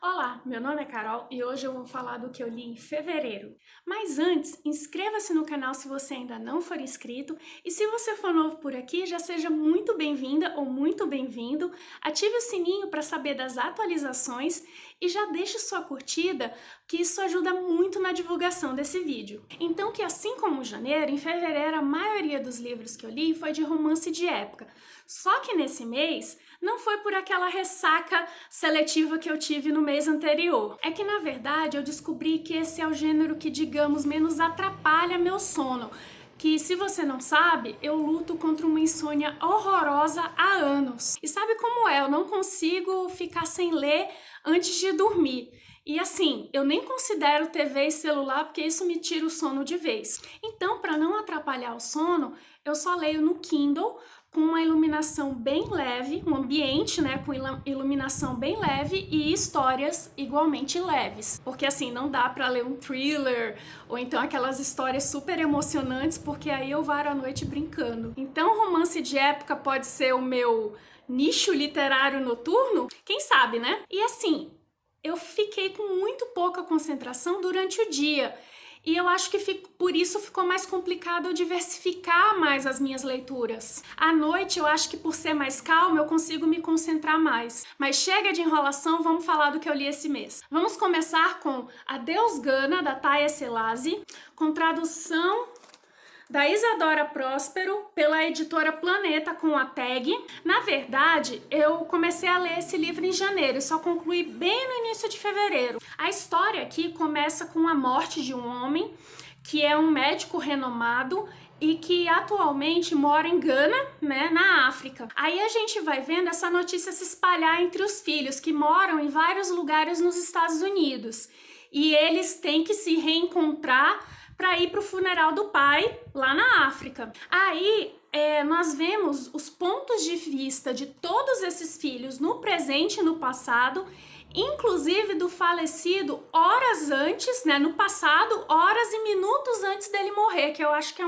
Olá, meu nome é Carol e hoje eu vou falar do que eu li em fevereiro. Mas antes, inscreva-se no canal se você ainda não for inscrito e se você for novo por aqui, já seja muito bem-vinda ou muito bem-vindo. Ative o sininho para saber das atualizações e já deixe sua curtida, que isso ajuda muito na divulgação desse vídeo. Então que assim como janeiro, em fevereiro a maioria dos livros que eu li foi de romance de época. Só que nesse mês não foi por aquela ressaca seletiva que eu tive no mês anterior. É que na verdade eu descobri que esse é o gênero que, digamos, menos atrapalha meu sono. Que, se você não sabe, eu luto contra uma insônia horrorosa há anos. E sabe como é? Eu não consigo ficar sem ler antes de dormir. E assim, eu nem considero TV e celular porque isso me tira o sono de vez. Então, para não atrapalhar o sono, eu só leio no Kindle com uma iluminação bem leve, um ambiente, né, com iluminação bem leve e histórias igualmente leves. Porque assim, não dá para ler um thriller ou então aquelas histórias super emocionantes, porque aí eu varo a noite brincando. Então, romance de época pode ser o meu nicho literário noturno? Quem sabe, né? E assim, eu fiquei com muito pouca concentração durante o dia. E eu acho que por isso ficou mais complicado eu diversificar mais as minhas leituras. À noite, eu acho que por ser mais calma, eu consigo me concentrar mais. Mas chega de enrolação, vamos falar do que eu li esse mês. Vamos começar com Adeus Gana, da Thaia Selasi, com tradução da Isadora Próspero, pela editora Planeta, com a tag. Na verdade, eu comecei a ler esse livro em janeiro e só concluí bem no início de fevereiro. A história aqui começa com a morte de um homem que é um médico renomado e que atualmente mora em Gana, né, na África. Aí a gente vai vendo essa notícia se espalhar entre os filhos que moram em vários lugares nos Estados Unidos. E eles têm que se reencontrar para ir para o funeral do pai lá na África. Aí nós vemos os pontos de vista de todos esses filhos no presente e no passado, inclusive do falecido horas antes, né, no passado, horas e minutos antes dele morrer, que eu acho que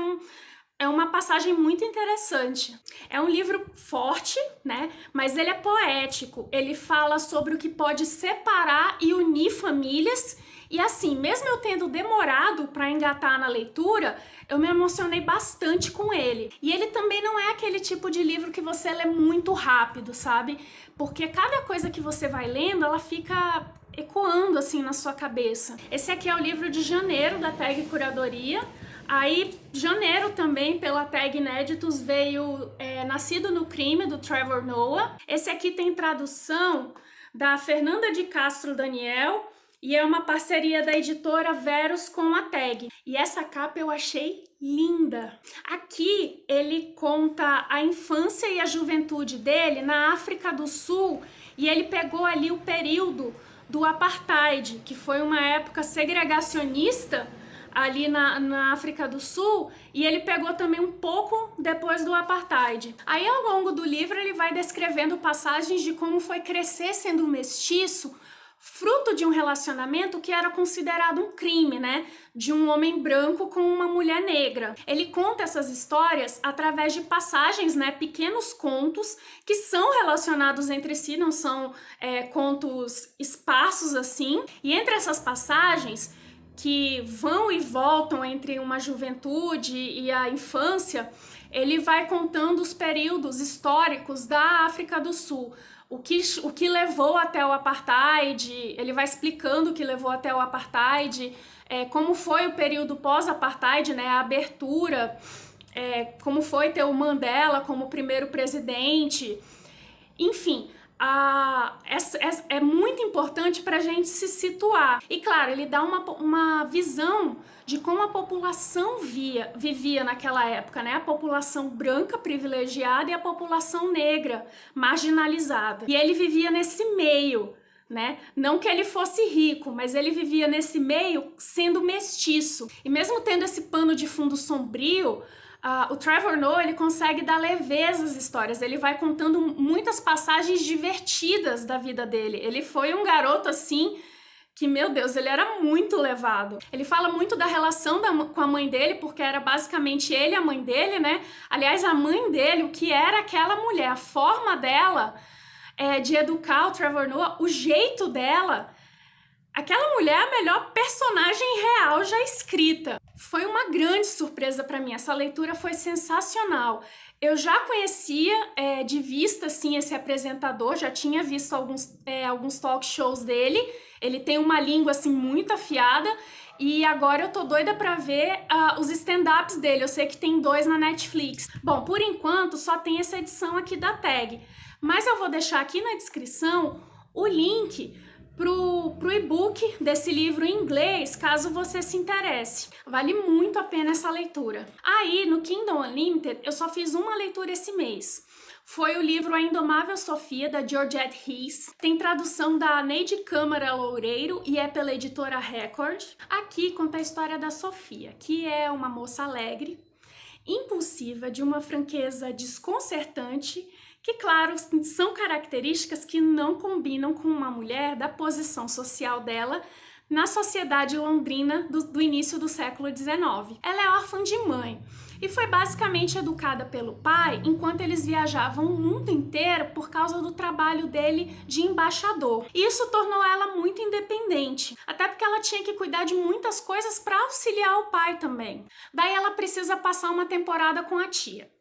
é uma passagem muito interessante. É um livro forte, né? Mas ele é poético. Ele fala sobre o que pode separar e unir famílias. E assim, mesmo eu tendo demorado para engatar na leitura, eu me emocionei bastante com ele. E ele também não é aquele tipo de livro que você lê muito rápido, sabe? Porque cada coisa que você vai lendo, ela fica ecoando assim na sua cabeça. Esse aqui é o livro de janeiro da tag Curadoria. Aí, janeiro também, pela tag Inéditos, veio Nascido no Crime, do Trevor Noah. Esse aqui tem tradução da Fernanda de Castro Daniel e é uma parceria da editora Verus com a tag. E essa capa eu achei linda. Aqui ele conta a infância e a juventude dele na África do Sul e ele pegou ali o período do apartheid, que foi uma época segregacionista ali na África do Sul, e ele pegou também um pouco depois do apartheid. Aí ao longo do livro ele vai descrevendo passagens de como foi crescer sendo um mestiço, fruto de um relacionamento que era considerado um crime, né? De um homem branco com uma mulher negra. Ele conta essas histórias através de passagens, né? Pequenos contos que são relacionados entre si, não são contos esparsos assim. E entre essas passagens, que vão e voltam entre uma juventude e a infância, ele vai contando os períodos históricos da África do Sul. O que levou até o apartheid, ele vai explicando o que levou até o apartheid, como foi o período pós-apartheid, né, a abertura, como foi ter o Mandela como primeiro presidente, enfim. É muito importante para a gente se situar. E claro, ele dá uma visão de como a população vivia naquela época, né? A população branca privilegiada e a população negra marginalizada. E ele vivia nesse meio, né? Não que ele fosse rico, mas ele vivia nesse meio sendo mestiço. E mesmo tendo esse pano de fundo sombrio, o Trevor Noah, ele consegue dar leveza às histórias, ele vai contando muitas passagens divertidas da vida dele. Ele foi um garoto assim que, meu Deus, ele era muito levado. Ele fala muito da relação com a mãe dele, porque era basicamente ele e a mãe dele, né? Aliás, a mãe dele, o que era aquela mulher, a forma dela de educar o Trevor Noah, o jeito dela, aquela mulher é a melhor personagem real já escrita. Foi uma grande surpresa para mim, essa leitura foi sensacional. Eu já conhecia de vista, assim, esse apresentador, já tinha visto alguns talk shows dele, ele tem uma língua, assim, muito afiada, e agora eu tô doida pra ver os stand-ups dele, eu sei que tem 2 na Netflix. Bom, por enquanto só tem essa edição aqui da Tag, mas eu vou deixar aqui na descrição o link pro e-book desse livro em inglês, caso você se interesse. Vale muito a pena essa leitura. Aí, no Kindle Unlimited, eu só fiz uma leitura esse mês. Foi o livro A Indomável Sofia, da Georgette Heath. Tem tradução da Neide Câmara Loureiro e é pela editora Record. Aqui conta a história da Sofia, que é uma moça alegre, impulsiva, de uma franqueza desconcertante, que, claro, são características que não combinam com uma mulher da posição social dela na sociedade londrina do início do século XIX. Ela é órfã de mãe e foi basicamente educada pelo pai enquanto eles viajavam o mundo inteiro por causa do trabalho dele de embaixador. E isso tornou ela muito independente, até porque ela tinha que cuidar de muitas coisas para auxiliar o pai também. Daí ela precisa passar uma temporada com a tia.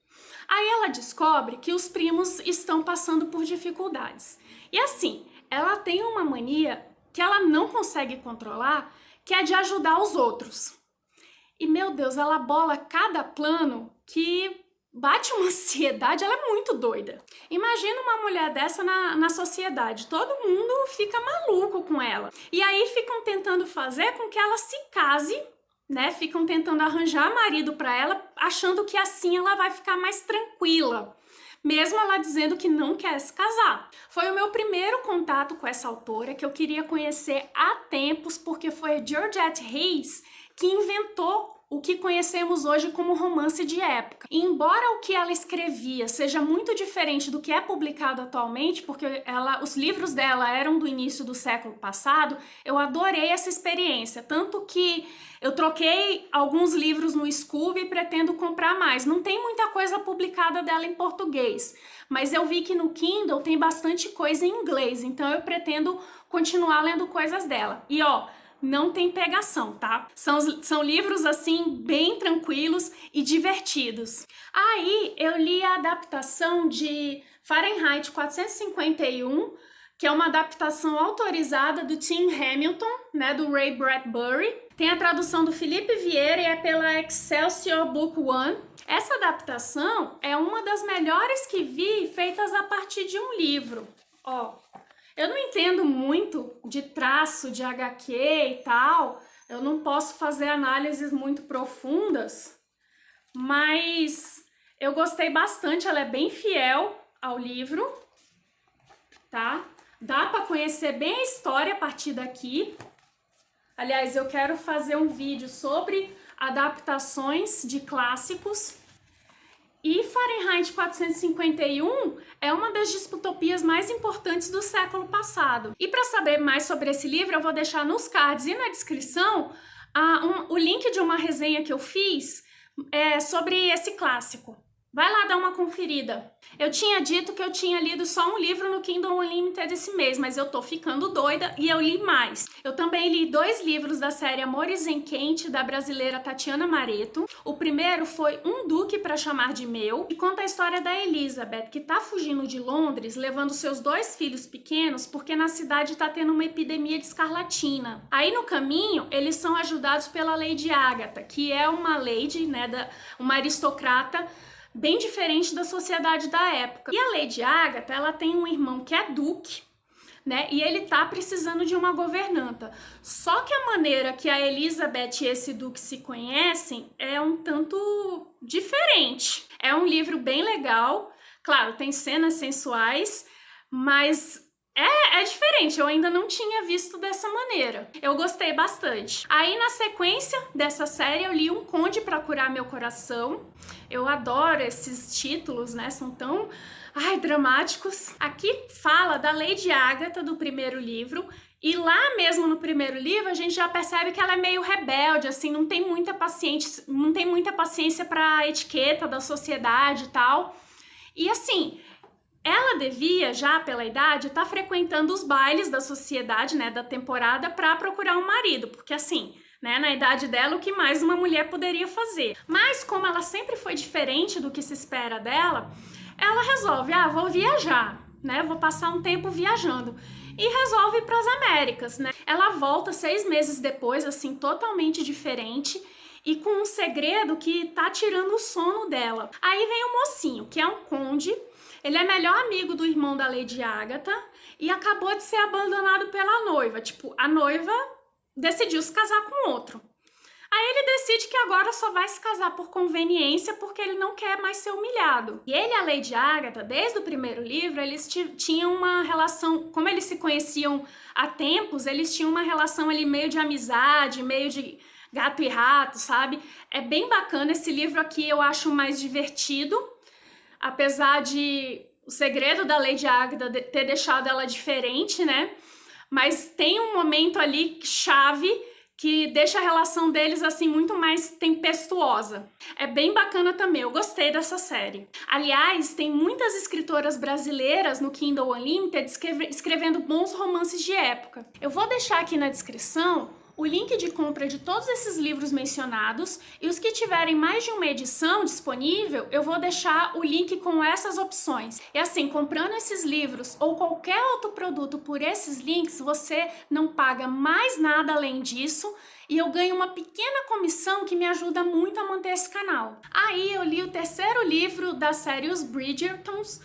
Aí ela descobre que os primos estão passando por dificuldades. E assim, ela tem uma mania que ela não consegue controlar, que é de ajudar os outros. E, meu Deus, ela bola cada plano que bate uma ansiedade, ela é muito doida. Imagina uma mulher dessa na sociedade, todo mundo fica maluco com ela. E aí ficam tentando fazer com que ela se case, né? Ficam tentando arranjar marido para ela, achando que assim ela vai ficar mais tranquila, mesmo ela dizendo que não quer se casar. Foi o meu primeiro contato com essa autora, que eu queria conhecer há tempos, porque foi a Georgette Heath que inventou o que conhecemos hoje como romance de época. E embora o que ela escrevia seja muito diferente do que é publicado atualmente, porque os livros dela eram do início do século passado, eu adorei essa experiência, tanto que eu troquei alguns livros no Scooby e pretendo comprar mais. Não tem muita coisa publicada dela em português, mas eu vi que no Kindle tem bastante coisa em inglês, então eu pretendo continuar lendo coisas dela. E ó, não tem pegação, tá? São livros, assim, bem tranquilos e divertidos. Aí eu li a adaptação de Fahrenheit 451, que é uma adaptação autorizada do Tim Hamilton, né, do Ray Bradbury. Tem a tradução do Felipe Vieira e é pela Excelsior Book One. Essa adaptação é uma das melhores que vi feitas a partir de um livro. Ó, eu não entendo muito de traço de HQ e tal, eu não posso fazer análises muito profundas, mas eu gostei bastante, ela é bem fiel ao livro, tá? Dá para conhecer bem a história a partir daqui. Aliás, eu quero fazer um vídeo sobre adaptações de clássicos. E Fahrenheit 451 é uma das distopias mais importantes do século passado. E para saber mais sobre esse livro, eu vou deixar nos cards e na descrição o link de uma resenha que eu fiz sobre esse clássico. Vai lá dar uma conferida. Eu tinha dito que eu tinha lido só um livro no Kindle Unlimited esse mês, mas eu tô ficando doida e eu li mais. Eu também li 2 livros da série Amores em Quente, da brasileira Tatiana Mareto. O primeiro foi Um Duque para Chamar de Meu, e conta a história da Elizabeth, que tá fugindo de Londres, levando seus 2 filhos pequenos, porque na cidade tá tendo uma epidemia de escarlatina. Aí no caminho, eles são ajudados pela Lady Agatha, que é uma lady, né, uma aristocrata, bem diferente da sociedade da época. E a Lady Agatha, ela tem um irmão que é duque, né? E ele tá precisando de uma governanta. Só que a maneira que a Elizabeth e esse duque se conhecem é um tanto diferente. É um livro bem legal, claro, tem cenas sensuais, mas é diferente, eu ainda não tinha visto dessa maneira. Eu gostei bastante. Aí, na sequência dessa série, eu li Um Conde pra Curar Meu Coração. Eu adoro esses títulos, né? São tão, dramáticos. Aqui fala da Lady Agatha do primeiro livro. E lá mesmo no primeiro livro, a gente já percebe que ela é meio rebelde, assim, não tem muita paciência pra etiqueta da sociedade e tal. E assim, Ela devia, já pela idade, estar frequentando os bailes da sociedade, né, da temporada, para procurar um marido, porque assim, né, na idade dela, o que mais uma mulher poderia fazer? Mas como ela sempre foi diferente do que se espera dela, ela resolve, vou viajar, né, vou passar um tempo viajando. E resolve ir para as Américas, né? Ela volta 6 meses depois, assim, totalmente diferente, e com um segredo que tá tirando o sono dela. Aí vem o mocinho, que é um conde. Ele é melhor amigo do irmão da Lady Agatha e acabou de ser abandonado pela noiva. Tipo, a noiva decidiu se casar com outro. Aí ele decide que agora só vai se casar por conveniência porque ele não quer mais ser humilhado. E ele e a Lady Agatha, desde o primeiro livro, eles tinham uma relação, como eles se conheciam há tempos, eles tinham uma relação ali meio de amizade, meio de gato e rato, sabe? É bem bacana. Esse livro aqui eu acho mais divertido, apesar de o segredo da Lady Agatha ter deixado ela diferente, né? Mas tem um momento ali chave que deixa a relação deles assim muito mais tempestuosa. É bem bacana também, eu gostei dessa série. Aliás, tem muitas escritoras brasileiras no Kindle Unlimited escrevendo bons romances de época. Eu vou deixar aqui na descrição o link de compra de todos esses livros mencionados, e os que tiverem mais de uma edição disponível, eu vou deixar o link com essas opções. E assim, comprando esses livros ou qualquer outro produto por esses links, você não paga mais nada além disso, e eu ganho uma pequena comissão que me ajuda muito a manter esse canal. Aí eu li o terceiro livro da série Os Bridgertons,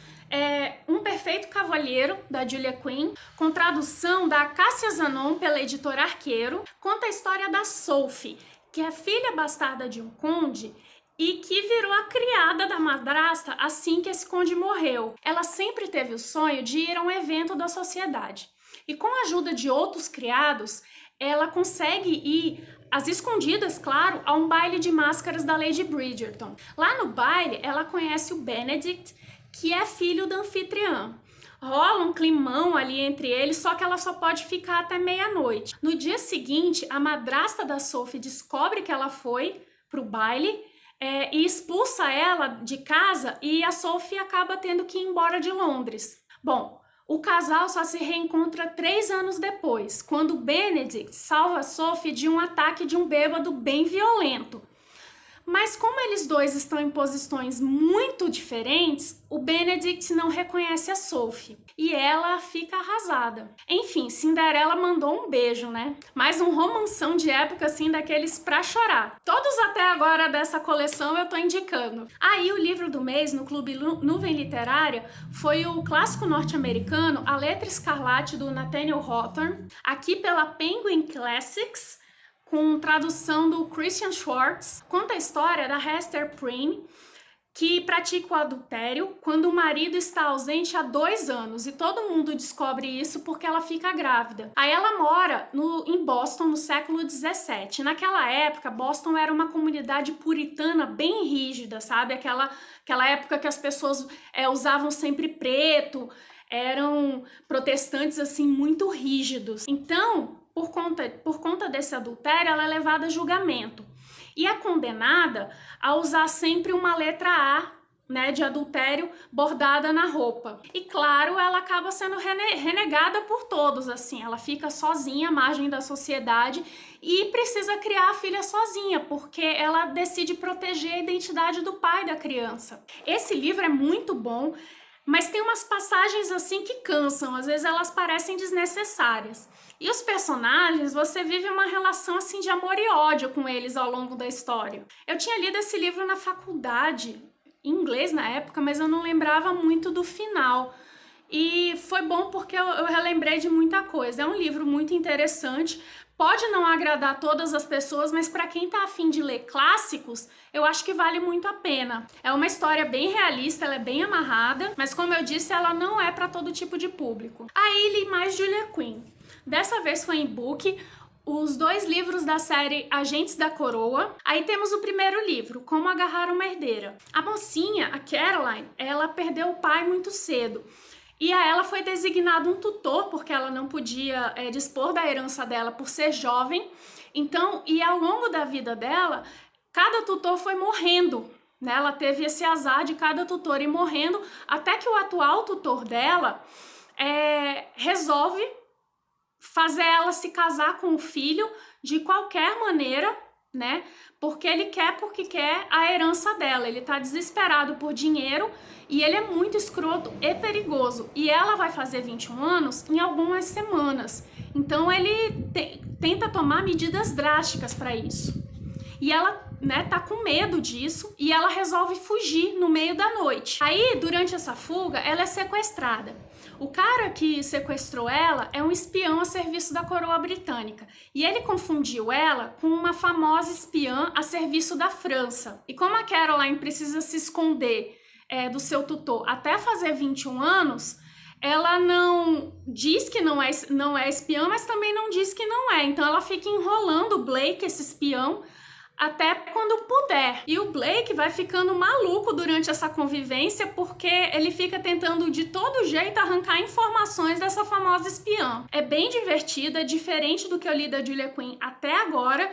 Um Perfeito Cavalheiro, da Julia Quinn, com tradução da Cássia Zanon pela editora Arqueiro. Conta a história da Sophie, que é filha bastarda de um conde e que virou a criada da madrasta assim que esse conde morreu. Ela sempre teve o sonho de ir a um evento da sociedade. E com a ajuda de outros criados, ela consegue ir às escondidas, claro, a um baile de máscaras da Lady Bridgerton. Lá no baile, ela conhece o Benedict, que é filho da anfitriã. Rola um climão ali entre eles, só que ela só pode ficar até meia-noite. No dia seguinte, a madrasta da Sophie descobre que ela foi pro baile e expulsa ela de casa, e a Sophie acaba tendo que ir embora de Londres. Bom, o casal só se reencontra 3 anos depois, quando Benedict salva a Sophie de um ataque de um bêbado bem violento. Mas como eles dois estão em posições muito diferentes, o Benedict não reconhece a Sophie e ela fica arrasada. Enfim, Cinderela mandou um beijo, né? Mais um romanção de época assim daqueles pra chorar. Todos até agora dessa coleção eu tô indicando. Aí o livro do mês no Clube Nuvem Literária foi o clássico norte-americano A Letra Escarlate, do Nathaniel Hawthorne, aqui pela Penguin Classics, com tradução do Christian Schwartz. Conta a história da Hester Prynne, que pratica o adultério quando o marido está ausente há 2 anos, e todo mundo descobre isso porque ela fica grávida. Aí ela mora em Boston no século 17. Naquela época, Boston era uma comunidade puritana bem rígida, sabe? Aquela época que as pessoas usavam sempre preto, eram protestantes assim muito rígidos. Então, por conta desse adultério, ela é levada a julgamento e é condenada a usar sempre uma letra A, né, de adultério bordada na roupa. E claro, ela acaba sendo renegada por todos, assim, ela fica sozinha à margem da sociedade e precisa criar a filha sozinha, porque ela decide proteger a identidade do pai da criança. Esse livro é muito bom, mas tem umas passagens assim que cansam, às vezes elas parecem desnecessárias. E os personagens, você vive uma relação assim de amor e ódio com eles ao longo da história. Eu tinha lido esse livro na faculdade, em inglês na época, mas eu não lembrava muito do final. E foi bom porque eu relembrei de muita coisa. É um livro muito interessante. Pode não agradar todas as pessoas, mas para quem tá afim de ler clássicos, eu acho que vale muito a pena. É uma história bem realista, ela é bem amarrada, mas como eu disse, ela não é para todo tipo de público. Aí li mais Julia Quinn. Dessa vez foi em book, os 2 livros da série Agentes da Coroa. Aí temos o primeiro livro, Como Agarrar uma Herdeira. A mocinha, a Caroline, ela perdeu o pai muito cedo. E a ela foi designado um tutor, porque ela não podia dispor da herança dela por ser jovem. Então, e ao longo da vida dela, cada tutor foi morrendo, né? Ela teve esse azar de cada tutor ir morrendo, até que o atual tutor dela resolve fazer ela se casar com o filho de qualquer maneira, né? Porque quer a herança dela. Ele tá desesperado por dinheiro e ele é muito escroto e perigoso. E ela vai fazer 21 anos em algumas semanas. Então ele tenta tomar medidas drásticas para isso. E ela, né, tá com medo disso e ela resolve fugir no meio da noite. Aí, durante essa fuga, ela é sequestrada. O cara que sequestrou ela é um espião a serviço da coroa britânica e ele confundiu ela com uma famosa espiã a serviço da França. E como a Caroline precisa se esconder do seu tutor até fazer 21 anos, ela não diz que não é espiã, mas também não diz que não é. Então ela fica enrolando o Blake, esse espião, até quando puder. E o Blake vai ficando maluco durante essa convivência porque ele fica tentando de todo jeito arrancar informações dessa famosa espiã. É bem divertida, diferente do que eu li da Julia Quinn até agora,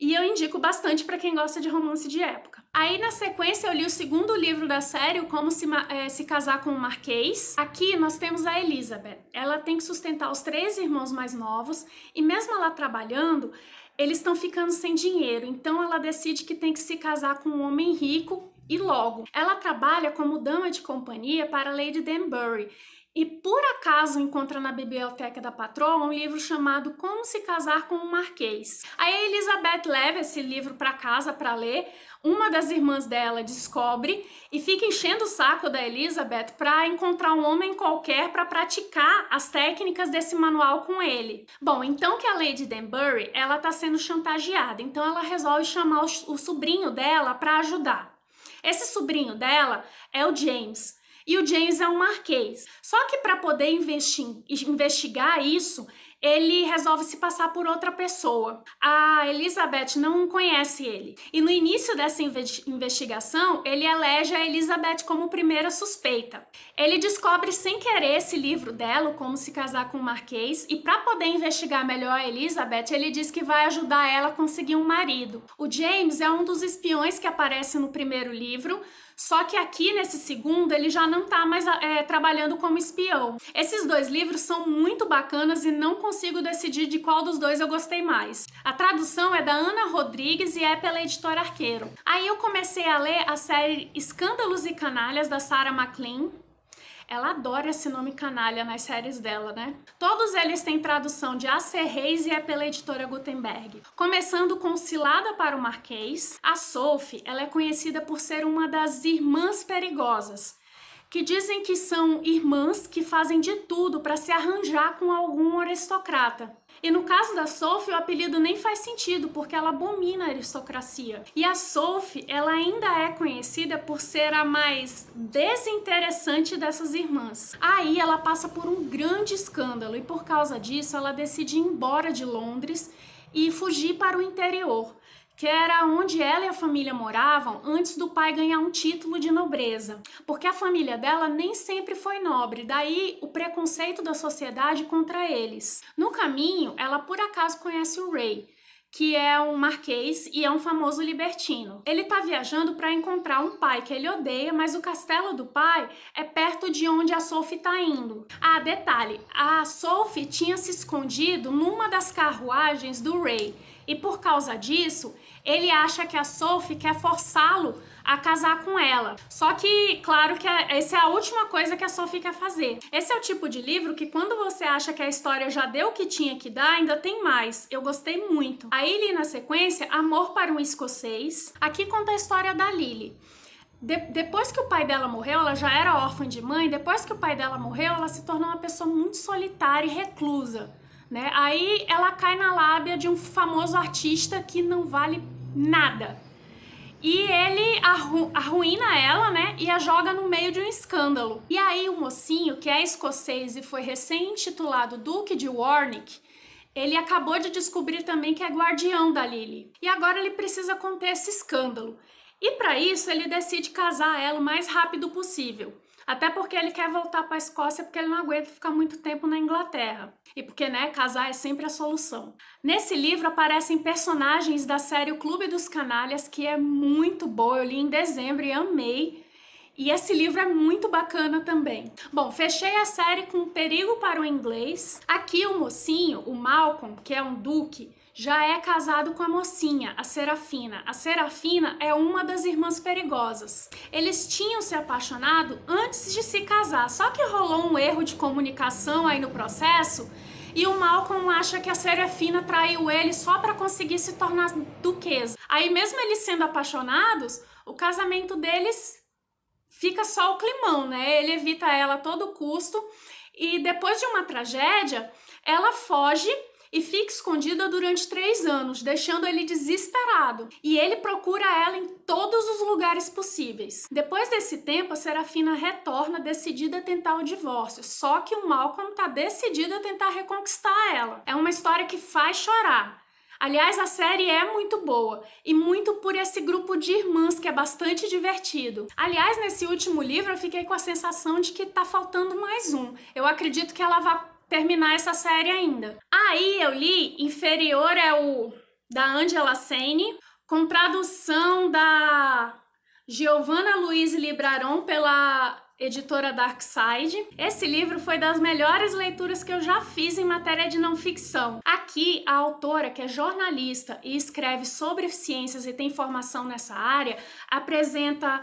e eu indico bastante para quem gosta de romance de época. Aí, na sequência, eu li o segundo livro da série, o Como se Casar com o Marquês. Aqui nós temos a Elizabeth. Ela tem que sustentar os 3 irmãos mais novos e mesmo ela trabalhando, eles estão ficando sem dinheiro, então ela decide que tem que se casar com um homem rico e logo. Ela trabalha como dama de companhia para Lady Danbury e por acaso encontra na biblioteca da patroa um livro chamado Como se Casar com um Marquês. Aí a Elizabeth leva esse livro para casa para ler, uma das irmãs dela descobre e fica enchendo o saco da Elizabeth para encontrar um homem qualquer para praticar as técnicas desse manual com ele. Bom, então que a Lady Danbury, ela tá sendo chantageada, então ela resolve chamar o sobrinho dela para ajudar. Esse sobrinho dela é o James. E o James é um marquês. Só que para poder investigar isso, ele resolve se passar por outra pessoa. A Elizabeth não conhece ele. E no início dessa investigação, ele elege a Elizabeth como primeira suspeita. Ele descobre sem querer esse livro dela, Como se Casar com o Marquês, e para poder investigar melhor a Elizabeth, ele diz que vai ajudar ela a conseguir um marido. O James é um dos espiões que aparece no primeiro livro, só que aqui nesse segundo ele já não tá mais trabalhando como espião. Esses 2 livros são muito bacanas e não consigo decidir de qual dos 2 eu gostei mais. A tradução é da Ana Rodrigues e é pela editora Arqueiro. Aí eu comecei a ler a série Escândalos e Canalhas da Sarah MacLean. Ela adora esse nome canalha nas séries dela, né? Todos eles têm tradução de A.C. Reis e é pela editora Gutenberg. Começando com Cilada para o Marquês, a Sophie, ela é conhecida por ser uma das irmãs perigosas, que dizem que são irmãs que fazem de tudo para se arranjar com algum aristocrata. E no caso da Sophie, o apelido nem faz sentido, porque ela abomina a aristocracia. E a Sophie, ela ainda é conhecida por ser a mais desinteressante dessas irmãs. Aí ela passa por um grande escândalo e por causa disso ela decide ir embora de Londres e fugir para o interior, que era onde ela e a família moravam antes do pai ganhar um título de nobreza, porque a família dela nem sempre foi nobre, daí o preconceito da sociedade contra eles. No caminho, ela por acaso conhece o Ray, que é um marquês e é um famoso libertino. Ele tá viajando para encontrar um pai que ele odeia, mas o castelo do pai é perto de onde a Sophie tá indo. Ah, detalhe, a Sophie tinha se escondido numa das carruagens do Ray, e por causa disso, ele acha que a Sophie quer forçá-lo a casar com ela. Só que, claro que essa é a última coisa que a Sophie quer fazer. Esse é o tipo de livro que quando você acha que a história já deu o que tinha que dar, ainda tem mais. Eu gostei muito. Aí li na sequência Amor para um Escocês. Aqui conta a história da Lily. Depois que o pai dela morreu, ela já era órfã de mãe, depois que o pai dela morreu, ela se tornou uma pessoa muito solitária e reclusa, né? Aí ela cai na lábia de um famoso artista que não vale nada. E ele arruína ela, né? E a joga no meio de um escândalo. E aí o mocinho, que é escocês e foi recém-intitulado Duque de Warwick, ele acabou de descobrir também que é guardião da Lily. E agora ele precisa conter esse escândalo. E para isso ele decide casar ela o mais rápido possível. Até porque ele quer voltar para a Escócia porque ele não aguenta ficar muito tempo na Inglaterra. E porque, né, casar é sempre a solução. Nesse livro aparecem personagens da série O Clube dos Canalhas, que é muito boa, eu li em dezembro e amei. E esse livro é muito bacana também. Bom, fechei a série com Perigo para o Inglês. Aqui o mocinho, o Malcolm, que é um duque, já é casado com a mocinha, a Serafina. A Serafina é uma das irmãs perigosas. Eles tinham se apaixonado antes de se casar, só que rolou um erro de comunicação aí no processo e o Malcolm acha que a Serafina traiu ele só para conseguir se tornar duquesa. Aí mesmo eles sendo apaixonados, o casamento deles fica só o climão, né? Ele evita ela a todo custo e depois de uma tragédia, ela foge e fica escondida durante 3 anos, deixando ele desesperado. E ele procura ela em todos os lugares possíveis. Depois desse tempo, a Serafina retorna decidida a tentar o divórcio, só que o Malcolm tá decidido a tentar reconquistar ela. É uma história que faz chorar. Aliás, a série é muito boa e muito por esse grupo de irmãs que é bastante divertido. Aliás, nesse último livro eu fiquei com a sensação de que tá faltando mais um. Eu acredito que ela vai terminar essa série ainda. Aí eu li Inferior é o da Angela Sane, com tradução da Giovanna Louise Libraron pela editora Darkside. Esse livro foi das melhores leituras que eu já fiz em matéria de não ficção. Aqui, a autora, que é jornalista e escreve sobre ciências e tem formação nessa área, apresenta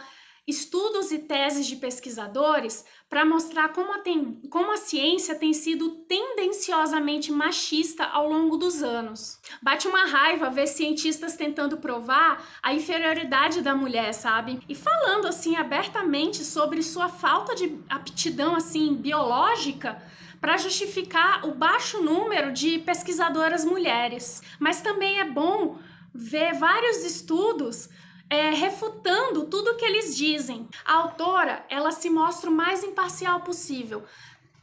estudos e teses de pesquisadores para mostrar como a ciência tem sido tendenciosamente machista ao longo dos anos. Bate uma raiva ver cientistas tentando provar a inferioridade da mulher, sabe? E falando assim abertamente sobre sua falta de aptidão assim biológica para justificar o baixo número de pesquisadoras mulheres. Mas também é bom ver vários estudos refutando tudo que eles dizem. A autora, ela se mostra o mais imparcial possível,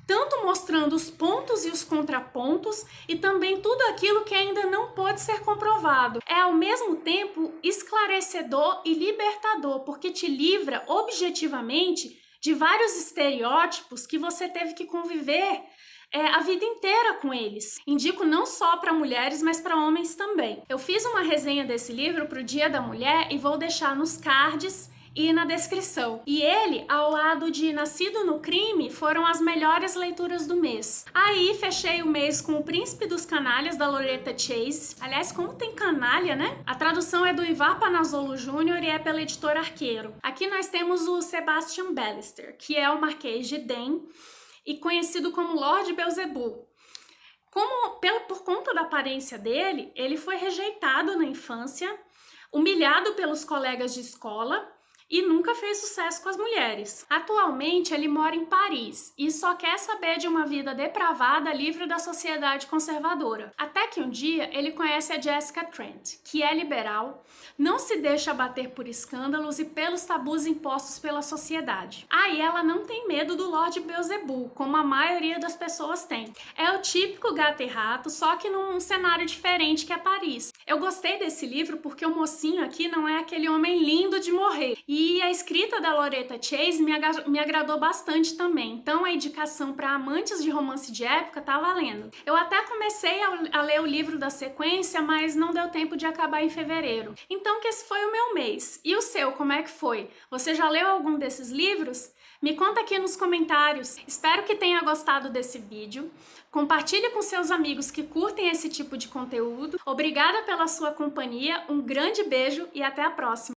tanto mostrando os pontos e os contrapontos e também tudo aquilo que ainda não pode ser comprovado. É ao mesmo tempo esclarecedor e libertador, porque te livra objetivamente de vários estereótipos que você teve que conviver a vida inteira com eles. Indico não só para mulheres, mas para homens também. Eu fiz uma resenha desse livro para o Dia da Mulher e vou deixar nos cards e na descrição. E ele, ao lado de Nascido no Crime, foram as melhores leituras do mês. Aí fechei o mês com O Príncipe dos Canalhas, da Loretta Chase. Aliás, como tem canalha, né? A tradução é do Ivar Panazzolo Jr. e é pela editora Arqueiro. Aqui nós temos o Sebastian Ballister, que é o Marquês de Den e conhecido como Lord Beelzebub. Por conta da aparência dele, ele foi rejeitado na infância, humilhado pelos colegas de escola e nunca fez sucesso com as mulheres. Atualmente, ele mora em Paris e só quer saber de uma vida depravada livre da sociedade conservadora. Até que um dia, ele conhece a Jessica Trent, que é liberal, não se deixa abater por escândalos e pelos tabus impostos pela sociedade. Aí ela não tem medo do Lord Beelzebub, como a maioria das pessoas tem. É o típico gato e rato, só que num cenário diferente que é Paris. Eu gostei desse livro porque o mocinho aqui não é aquele homem lindo de morrer. E a escrita da Loretta Chase me agradou bastante também. Então a indicação para amantes de romance de época tá valendo. Eu até comecei a ler o livro da sequência, mas não deu tempo de acabar em fevereiro. Então que esse foi o meu mês. E o seu, como é que foi? Você já leu algum desses livros? Me conta aqui nos comentários. Espero que tenha gostado desse vídeo. Compartilhe com seus amigos que curtem esse tipo de conteúdo. Obrigada pela sua companhia, um grande beijo e até a próxima!